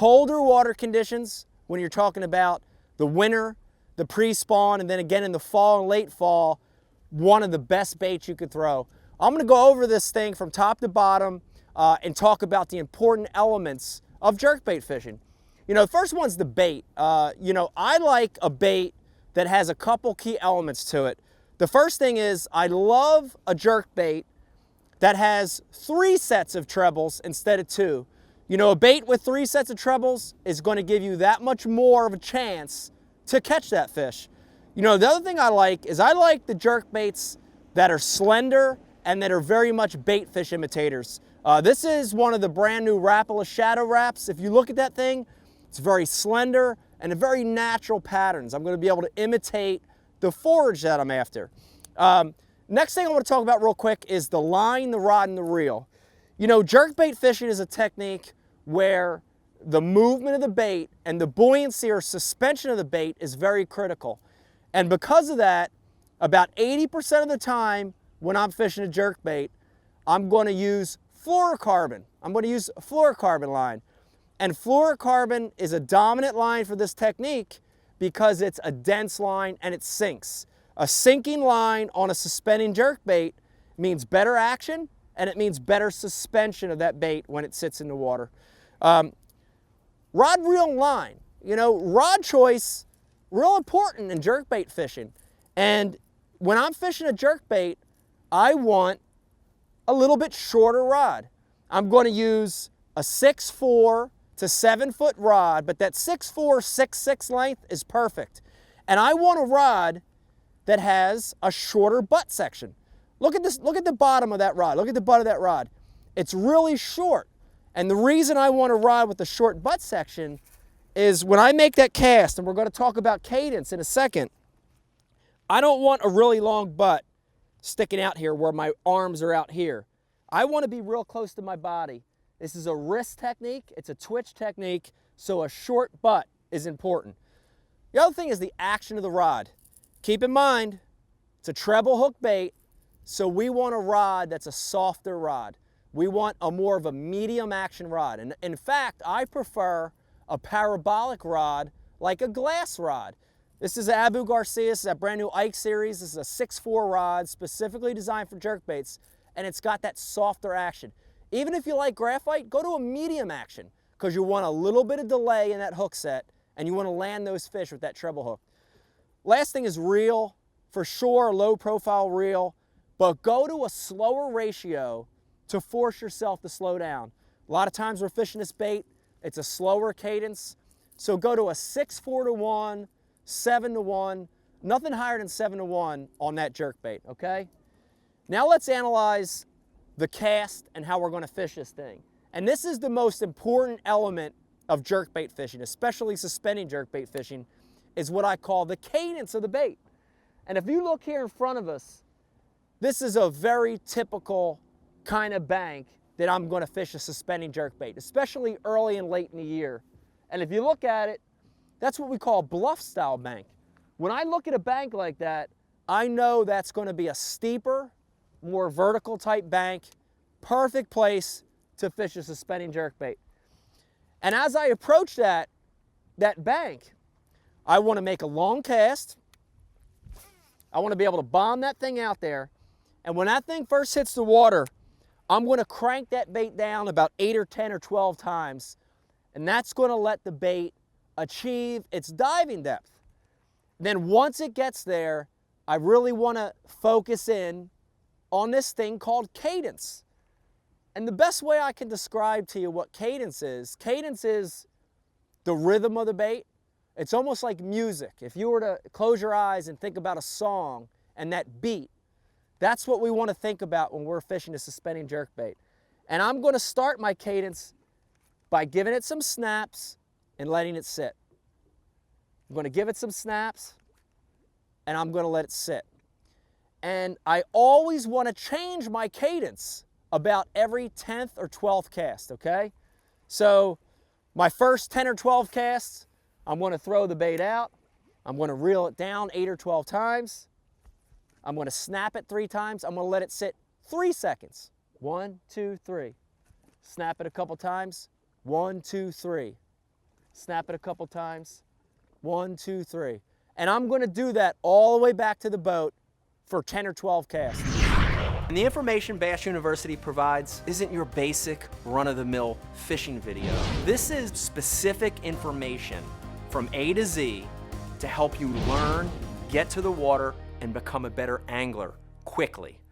colder water conditions, when you're talking about the winter, the pre-spawn, and then again in the fall and late fall, one of the best baits you could throw. I'm going to go over this thing from top to bottom and talk about the important elements of jerkbait fishing. You know, the first one's the bait. You know, I like a bait that has a couple key elements to it. The first thing is I love a jerkbait that has 3 sets of trebles instead of 2. You know, a bait with 3 sets of trebles is going to give you that much more of a chance to catch that fish. You know, the other thing I like is I like the jerkbaits that are slender and that are very much bait fish imitators. This is one of the brand new Rapala Shadow Wraps. If you look at that thing, it's very slender and a very natural patterns. I'm going to be able to imitate the forage that I'm after. Next thing I want to talk about real quick is the line, the rod, and the reel. You know, jerkbait fishing is a technique where the movement of the bait and the buoyancy or suspension of the bait is very critical. And because of that, about 80% of the time when I'm fishing a jerkbait, I'm going to use fluorocarbon. I'm going to use a fluorocarbon line. And fluorocarbon is a dominant line for this technique because it's a dense line and it sinks. A sinking line on a suspending jerkbait means better action and it means better suspension of that bait when it sits in the water. Rod, reel, and line. You know, rod choice, real important in jerkbait fishing. And when I'm fishing a jerkbait, I want a little bit shorter rod. I'm going to use a 6'4" to 7-foot rod, but that 6'4", 6'6" length is perfect. And I want a rod that has a shorter butt section. Look at this, look at the bottom of that rod, look at the butt of that rod. It's really short. And the reason I want a rod with a short butt section is when I make that cast, and we're going to talk about cadence in a second, I don't want a really long butt sticking out here where my arms are out here. I want to be real close to my body. This is a wrist technique, it's a twitch technique, so a short butt is important. The other thing is the action of the rod. Keep in mind, it's a treble hook bait, so we want a rod that's a softer rod. We want a more of a medium action rod. And in fact, I prefer a parabolic rod like a glass rod. This is Abu Garcia, this is a brand new Ike series. This is a 6'4" rod specifically designed for jerkbaits, and it's got that softer action. Even if you like graphite, go to a medium action because you want a little bit of delay in that hook set and you want to land those fish with that treble hook. Last thing is reel. For sure, a low profile reel, but go to a slower ratio to force yourself to slow down. A lot of times we're fishing this bait, it's a slower cadence, so go to a 6'4" to 1, 7 to 1, nothing higher than 7 to 1 on that jerkbait, okay? Now let's analyze the cast and how we're going to fish this thing. And this is the most important element of jerkbait fishing, especially suspending jerkbait fishing, is what I call the cadence of the bait. And if you look here in front of us, this is a very typical kind of bank that I'm going to fish a suspending jerkbait, especially early and late in the year. And if you look at it, that's what we call bluff style bank. When I look at a bank like that, I know that's going to be a steeper, more vertical type bank, perfect place to fish a suspending jerkbait. And as I approach that bank, I want to make a long cast. I want to be able to bomb that thing out there. And when that thing first hits the water, I'm going to crank that bait down about 8 or 10 or 12 times. And that's going to let the bait achieve its diving depth. Then once it gets there, I really want to focus in on this thing called cadence. And the best way I can describe to you what cadence is the rhythm of the bait. It's almost like music. If you were to close your eyes and think about a song and that beat, that's what we want to think about when we're fishing a suspending jerkbait. And I'm going to start my cadence by giving it some snaps and letting it sit. I'm going to give it some snaps and I'm going to let it sit. And I always want to change my cadence about every 10th or 12th cast, okay? So my first 10 or 12 casts, I'm going to throw the bait out. I'm going to reel it down 8 or 12 times. I'm going to snap it 3 times. I'm going to let it sit 3 seconds. 1, 2, 3. Snap it a couple times. 1, 2, 3. snap it a couple times. 1, 2, 3. And I'm gonna do that all the way back to the boat for 10 or 12 casts. And the information Bass University provides isn't your basic run-of-the-mill fishing video. This is specific information from A to Z to help you learn, get to the water, and become a better angler quickly.